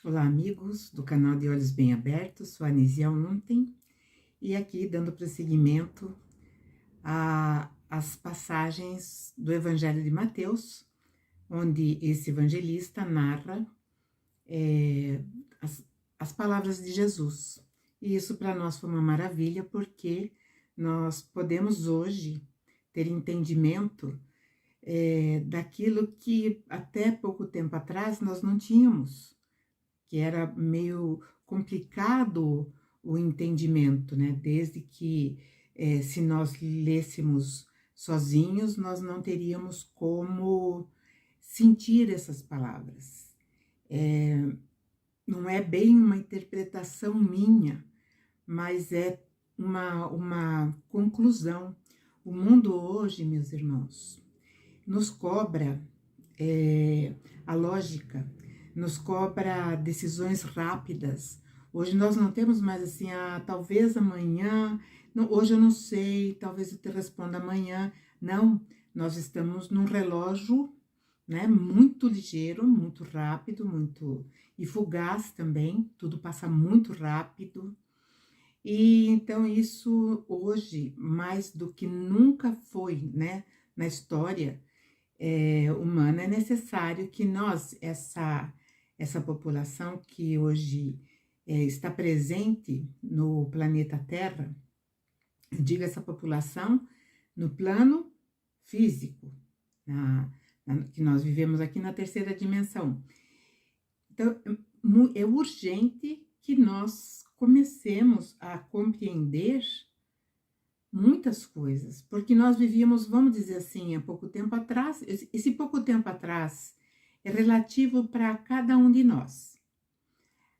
Olá, amigos do canal de Olhos Bem Abertos, sou a Anísia Ontem, e aqui dando prosseguimento às passagens do Evangelho de Mateus, onde esse evangelista narra as, as palavras de Jesus. E isso para nós foi uma maravilha, porque nós podemos hoje ter entendimento daquilo que até pouco tempo atrás nós não tínhamos, que era meio complicado o entendimento, né? Desde que, se nós lêssemos sozinhos, nós não teríamos como sentir essas palavras. Não é bem uma interpretação minha, mas é uma conclusão. O mundo hoje, meus irmãos, nos cobra a lógica, nos cobra decisões rápidas. Hoje nós não temos mais assim, talvez amanhã, não, hoje eu não sei, talvez eu te responda amanhã. Não, nós estamos num relógio, né, muito ligeiro, muito rápido, muito e fugaz também, tudo passa muito rápido. E então isso hoje, mais do que nunca foi, né, na história humana, é necessário que nós, essa população que hoje está presente no planeta Terra, eu digo essa população no plano físico, que nós vivemos aqui na terceira dimensão. Então, é urgente que nós comecemos a compreender muitas coisas, porque nós vivíamos, vamos dizer assim, há pouco tempo atrás. Esse pouco tempo atrás é relativo para cada um de nós,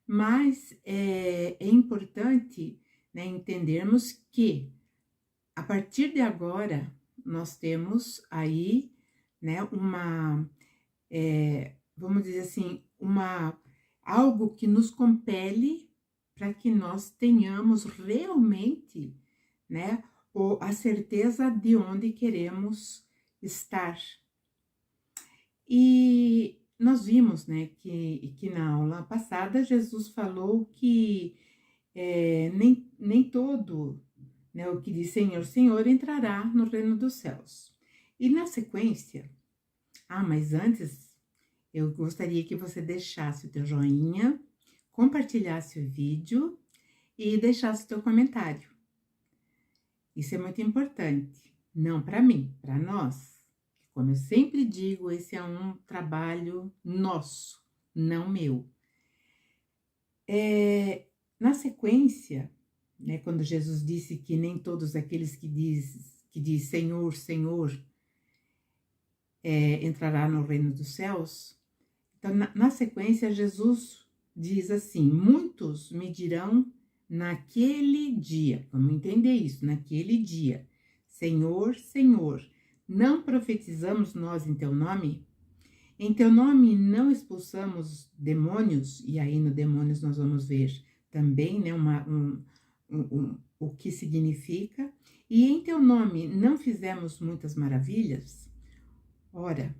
mas é importante, né, entendermos que a partir de agora nós temos aí, né, vamos dizer assim, algo que nos compele para que nós tenhamos realmente, né, ou a certeza de onde queremos estar. E nós vimos, né, que na aula passada Jesus falou que nem todo, né, o que diz Senhor, Senhor entrará no reino dos céus. E na sequência, mas antes eu gostaria que você deixasse o teu joinha, compartilhasse o vídeo e deixasse o teu comentário. Isso é muito importante, não para mim, para nós. Como eu sempre digo, esse é um trabalho nosso, não meu. Na sequência, né, quando Jesus disse que nem todos aqueles que diz Senhor, Senhor, entrará no reino dos céus. Então, na sequência, Jesus diz assim: muitos me dirão naquele dia, vamos entender isso, naquele dia, Senhor, Senhor, não profetizamos nós em teu nome? Em teu nome não expulsamos demônios? E aí no demônios nós vamos ver também, né, o que significa. E em teu nome não fizemos muitas maravilhas? Ora,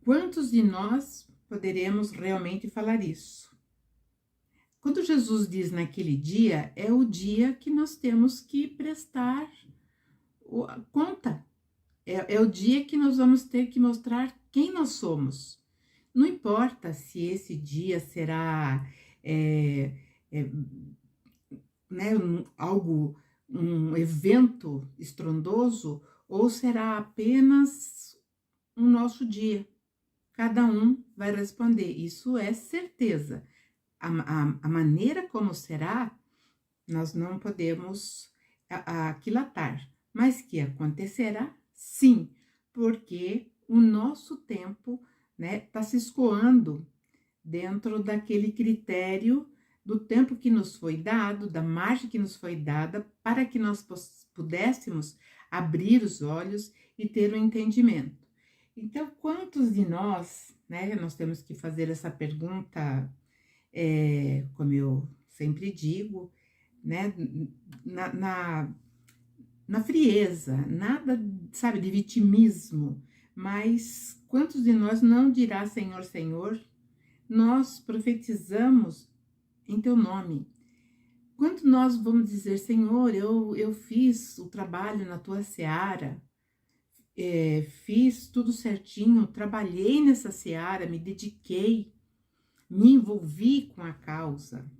quantos de nós poderemos realmente falar isso? Quando Jesus diz naquele dia, é o dia que nós temos que prestar conta. É o dia que nós vamos ter que mostrar quem nós somos. Não importa se esse dia será né, um evento estrondoso ou será apenas um nosso dia. Cada um vai responder, isso é certeza. A maneira como será, nós não podemos aquilatar, mas que acontecerá, sim, porque o nosso tempo, né, está se escoando dentro daquele critério do tempo que nos foi dado, da margem que nos foi dada, para que nós pudéssemos abrir os olhos e ter o entendimento. Então, quantos de nós, né, nós temos que fazer essa pergunta, como eu sempre digo, né, na frieza, nada, sabe, de vitimismo, mas quantos de nós não dirá Senhor, Senhor, nós profetizamos em teu nome. Quando nós vamos dizer, Senhor, eu fiz o trabalho na tua seara, fiz tudo certinho, trabalhei nessa seara, me dediquei, me envolvi com a causa.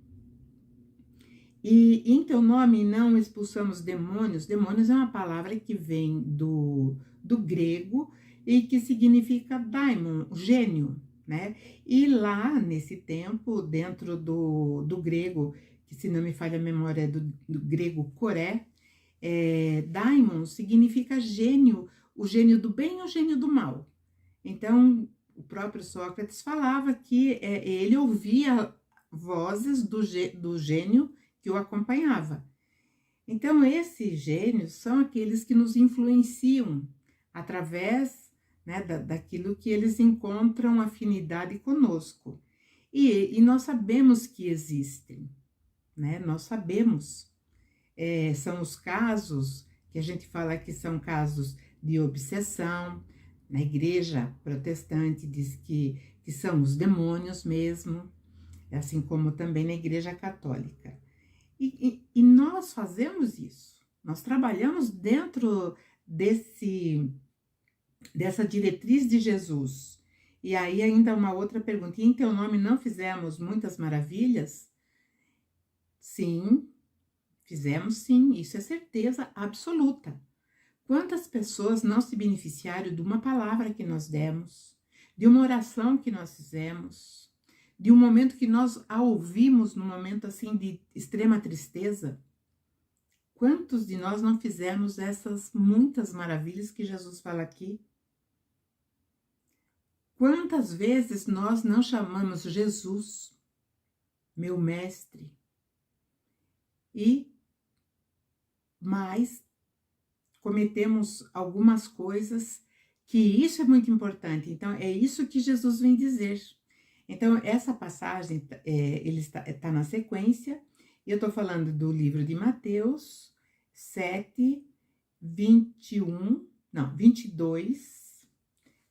E em teu nome não expulsamos demônios. Demônios é uma palavra que vem do grego e que significa daimon, gênio, né? E lá, nesse tempo, dentro do grego, que se não me falha a memória é do grego coré, daimon significa gênio, o gênio do bem e o gênio do mal. Então, o próprio Sócrates falava que ele ouvia vozes do gênio que o acompanhava. Então, esses gênios são aqueles que nos influenciam através, né, daquilo que eles encontram afinidade conosco. E nós sabemos que existem, né? Nós sabemos. São os casos que a gente fala que são casos de obsessão. Na igreja protestante diz que são os demônios mesmo, assim como também na igreja católica. E nós fazemos isso, nós trabalhamos dentro dessa diretriz de Jesus. E aí ainda uma outra pergunta, e em teu nome não fizemos muitas maravilhas? Sim, fizemos sim, isso é certeza absoluta. Quantas pessoas não se beneficiaram de uma palavra que nós demos, de uma oração que nós fizemos, de um momento que nós a ouvimos, num momento assim de extrema tristeza? Quantos de nós não fizemos essas muitas maravilhas que Jesus fala aqui? Quantas vezes nós não chamamos Jesus, meu mestre, mas cometemos algumas coisas que isso é muito importante. Então, é isso que Jesus vem dizer. Então, essa passagem, ele está na sequência, e eu estou falando do livro de Mateus 7, 22,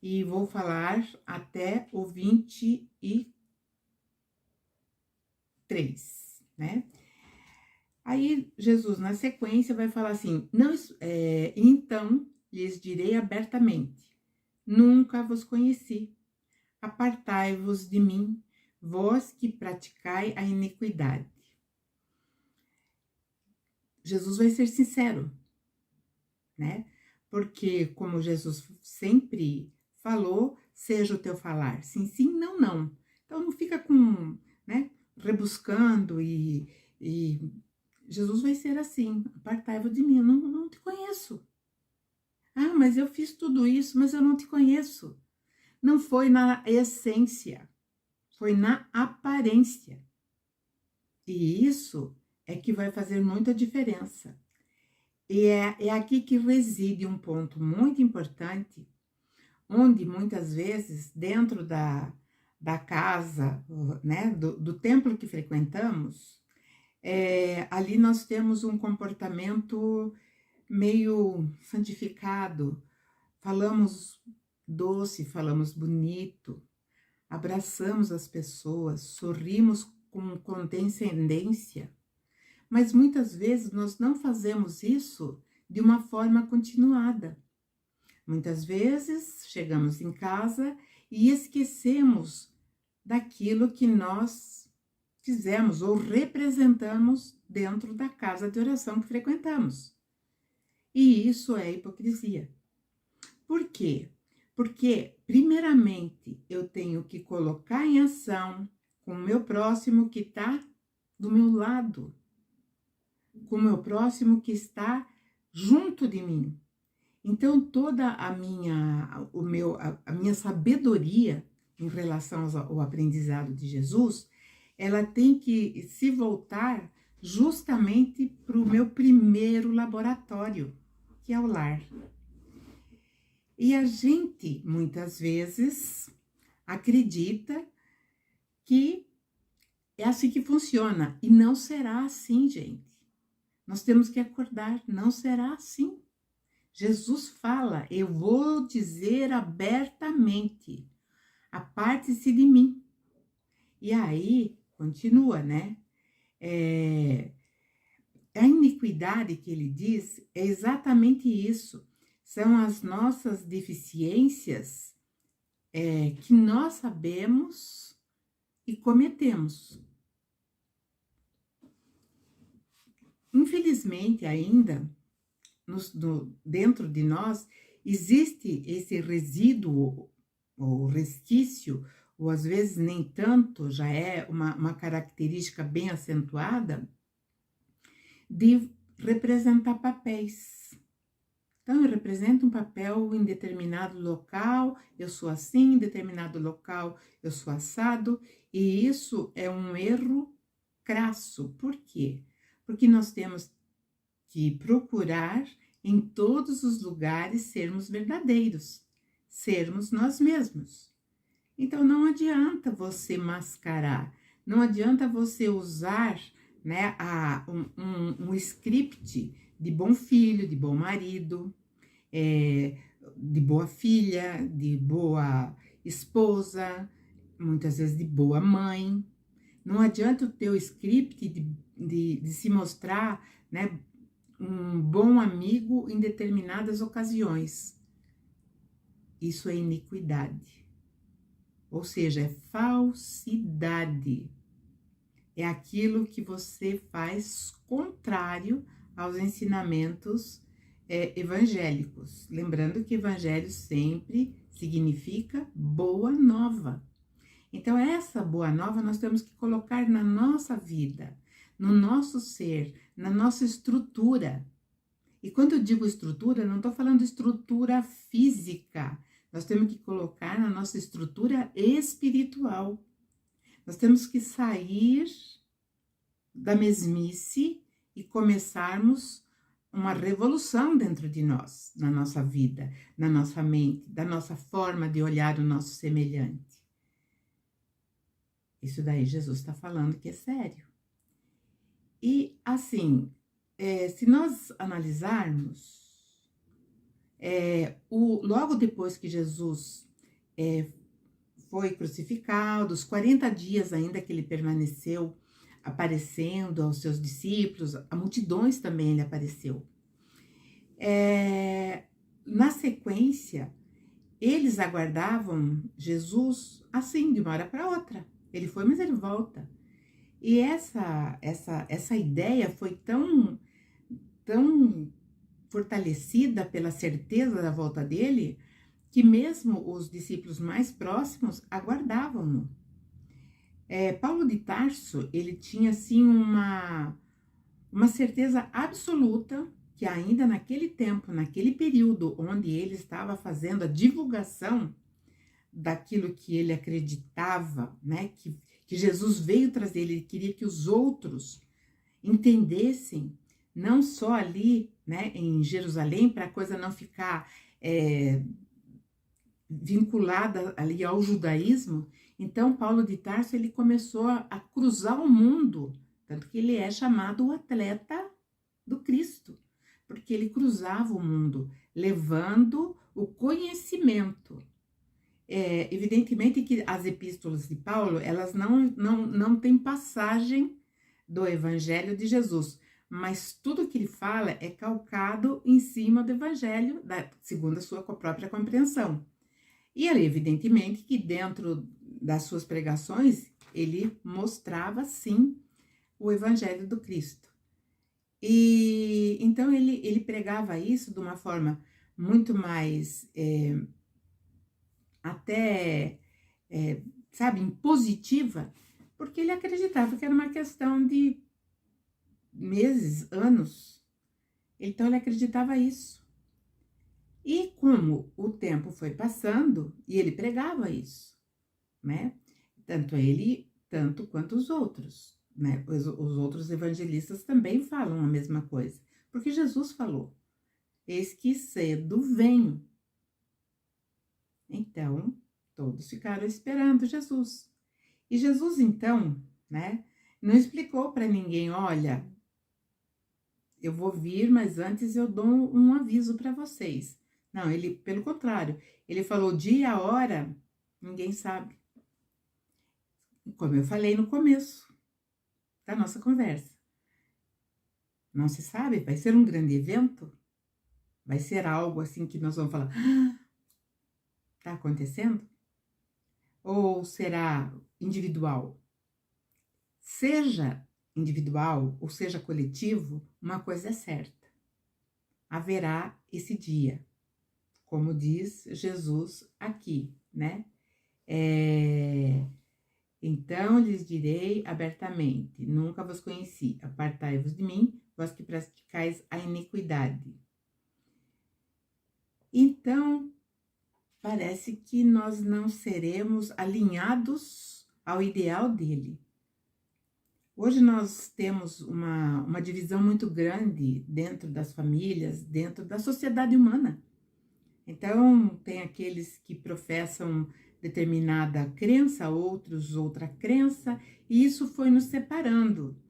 e vou falar até o 23, né? Aí, Jesus, na sequência, vai falar assim, então lhes direi abertamente, nunca vos conheci. Apartai-vos de mim, vós que praticai a iniquidade. Jesus vai ser sincero, né? Porque, como Jesus sempre falou, seja o teu falar, sim, sim, não, não. Então, não fica né, rebuscando e Jesus vai ser assim, apartai-vos de mim, eu não te conheço. Ah, mas eu fiz tudo isso, mas eu não te conheço. Não foi na essência, foi na aparência. E isso é que vai fazer muita diferença. E é aqui que reside um ponto muito importante, onde muitas vezes, dentro da casa, né, do templo que frequentamos, ali nós temos um comportamento meio santificado, falamos doce, falamos bonito, abraçamos as pessoas, sorrimos com condescendência, mas muitas vezes nós não fazemos isso de uma forma continuada. Muitas vezes chegamos em casa e esquecemos daquilo que nós fizemos ou representamos dentro da casa de oração que frequentamos. E isso é hipocrisia. Por quê? Porque, primeiramente, eu tenho que colocar em ação com o meu próximo que está do meu lado, com o meu próximo que está junto de mim. Então, toda a minha sabedoria em relação ao aprendizado de Jesus, ela tem que se voltar justamente para o meu primeiro laboratório, que é o lar. E a gente, muitas vezes, acredita que é assim que funciona. E não será assim, gente. Nós temos que acordar, não será assim. Jesus fala, eu vou dizer abertamente, aparte-se de mim. E aí, continua, né? É, a iniquidade que ele diz é exatamente isso. São as nossas deficiências que nós sabemos e cometemos. Infelizmente, ainda, dentro de nós, existe esse resíduo, ou resquício, ou às vezes nem tanto, já é uma característica bem acentuada, de representar papéis. Então, eu represento um papel em determinado local, eu sou assim, em determinado local eu sou assado, e isso é um erro crasso. Por quê? Porque nós temos que procurar em todos os lugares sermos verdadeiros, sermos nós mesmos. Então, não adianta você mascarar, não adianta você usar, né, um script de bom filho, de bom marido, de boa filha, de boa esposa, muitas vezes de boa mãe. Não adianta o teu script de se mostrar, né, um bom amigo em determinadas ocasiões. Isso é iniquidade. Ou seja, é falsidade. É aquilo que você faz contrário aos ensinamentos evangélicos. Lembrando que evangelho sempre significa boa nova. Então, essa boa nova nós temos que colocar na nossa vida, no nosso ser, na nossa estrutura. E quando eu digo estrutura, não estou falando estrutura física. Nós temos que colocar na nossa estrutura espiritual. Nós temos que sair da mesmice e começarmos uma revolução dentro de nós, na nossa vida, na nossa mente, da nossa forma de olhar o nosso semelhante. Isso daí Jesus está falando que é sério. E assim, se nós analisarmos, logo depois que Jesus foi crucificado, os 40 dias ainda que ele permaneceu aparecendo aos seus discípulos, a multidões também ele apareceu. Na sequência, eles aguardavam Jesus assim, de uma hora para outra. Ele foi, mas ele volta. E essa ideia foi tão fortalecida pela certeza da volta dele, que mesmo os discípulos mais próximos aguardavam-no. Paulo de Tarso, ele tinha assim uma certeza absoluta que ainda naquele tempo, naquele período onde ele estava fazendo a divulgação daquilo que ele acreditava, né, que Jesus veio trazer, ele queria que os outros entendessem, não só ali, né, em Jerusalém, para a coisa não ficar vinculada ali ao judaísmo. Então, Paulo de Tarso, ele começou a cruzar o mundo, tanto que ele é chamado o atleta do Cristo, porque ele cruzava o mundo, levando o conhecimento. Evidentemente que as epístolas de Paulo, elas não têm passagem do Evangelho de Jesus, mas tudo que ele fala é calcado em cima do Evangelho, segundo a sua própria compreensão. E ele, evidentemente, que dentro das suas pregações, ele mostrava, sim, o Evangelho do Cristo. E então ele pregava isso de uma forma muito mais, sabe, impositiva, porque ele acreditava que era uma questão de meses, anos. Então ele acreditava isso. E como o tempo foi passando, e ele pregava isso, né? Tanto ele, tanto quanto os outros, né? Os outros evangelistas também falam a mesma coisa, porque Jesus falou: eis que cedo venho. Então, todos ficaram esperando Jesus. E Jesus, então, né, não explicou para ninguém: olha, eu vou vir, mas antes eu dou um aviso para vocês. Não, ele, pelo contrário, ele falou dia, hora, ninguém sabe. como eu falei no começo da nossa conversa. Não se sabe, vai ser um grande evento? Vai ser algo assim que nós vamos falar, está acontecendo? Ou será individual? Seja individual ou seja coletivo, uma coisa é certa: haverá esse dia, como diz Jesus aqui, né? Então lhes direi abertamente: nunca vos conheci, apartai-vos de mim, vós que praticais a iniquidade. Então, parece que nós não seremos alinhados ao ideal dele. Hoje nós temos uma divisão muito grande dentro das famílias, dentro da sociedade humana. Então, tem aqueles que professam determinada crença, outros outra crença, e isso foi nos separando.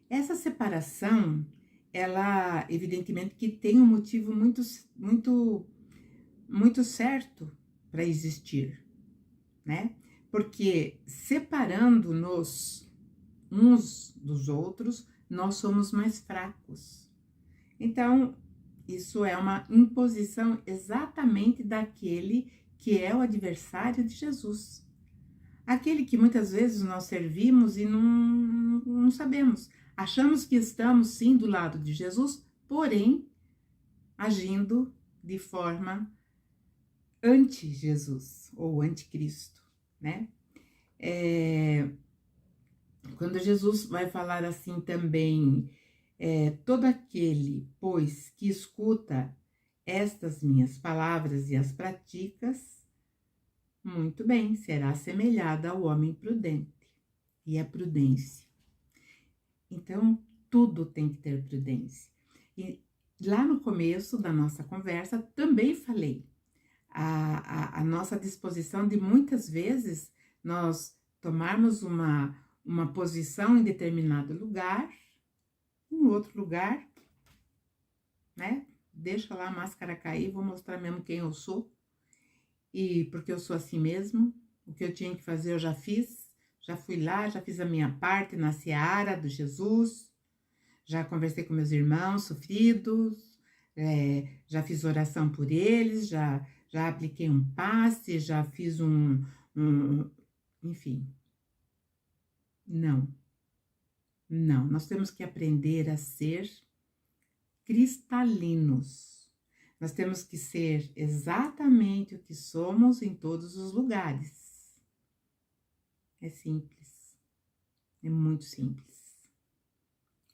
Essa separação, ela evidentemente que tem um motivo muito certo para existir, né? Porque separando-nos uns dos outros, nós somos mais fracos. Então, isso é uma imposição exatamente daquele que é o adversário de Jesus. Aquele que muitas vezes nós servimos e não sabemos. Achamos que estamos sim do lado de Jesus, porém agindo de forma anti-Jesus ou anticristo, né? Quando Jesus vai falar assim também, todo aquele, pois, que escuta estas minhas palavras e as praticas, muito bem, será assemelhada ao homem prudente. E a prudência. Então, tudo tem que ter prudência. E lá no começo da nossa conversa, também falei a nossa disposição de muitas vezes nós tomarmos uma posição em determinado lugar, em outro lugar, né? Deixa lá a máscara cair, vou mostrar mesmo quem eu sou, e porque eu sou assim mesmo, o que eu tinha que fazer eu já fiz, já fui lá, já fiz a minha parte na seara do Jesus, já conversei com meus irmãos sofridos, já fiz oração por eles, já apliquei um passe, já fiz enfim. Não, nós temos que aprender a ser cristalinos. Nós temos que ser exatamente o que somos em todos os lugares. É simples, é muito simples.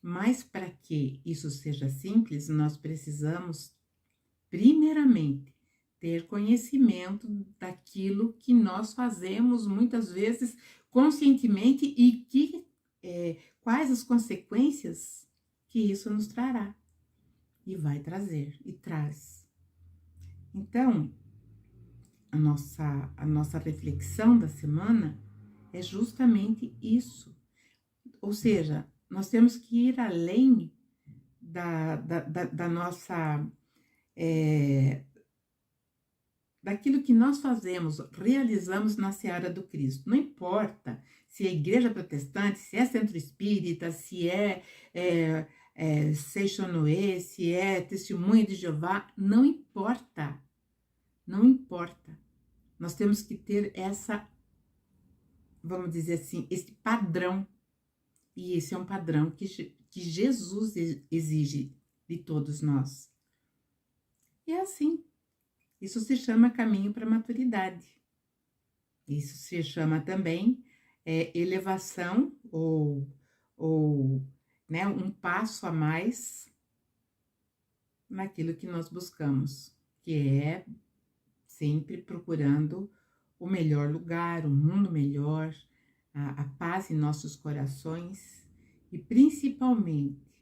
Mas para que isso seja simples, nós precisamos, primeiramente, ter conhecimento daquilo que nós fazemos muitas vezes conscientemente e quais as consequências que isso nos trará. E vai trazer, e traz. Então, a nossa reflexão da semana é justamente isso. Ou seja, nós temos que ir além da nossa... daquilo que nós fazemos, realizamos na seara do Cristo. Não importa se é igreja protestante, se é centro espírita, se é Seixonoe, se é testemunha de Jeová, não importa. Não importa. Nós temos que ter essa, vamos dizer assim, esse padrão. E esse é um padrão que Jesus exige de todos nós. E é assim. Isso se chama caminho para a maturidade. Isso se chama também elevação ou né, um passo a mais naquilo que nós buscamos, que é sempre procurando o melhor lugar, o mundo melhor, a paz em nossos corações e principalmente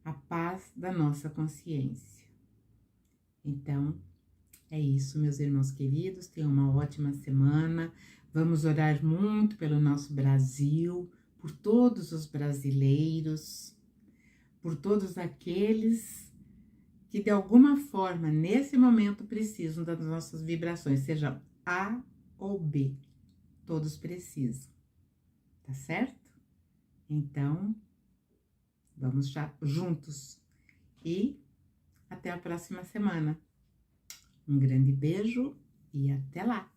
a paz da nossa consciência. Então, é isso, meus irmãos queridos, tenham uma ótima semana, vamos orar muito pelo nosso Brasil, por todos os brasileiros, por todos aqueles que de alguma forma, nesse momento, precisam das nossas vibrações, seja A ou B, todos precisam. tá certo? Então, vamos já juntos e até a próxima semana. Um grande beijo e até lá!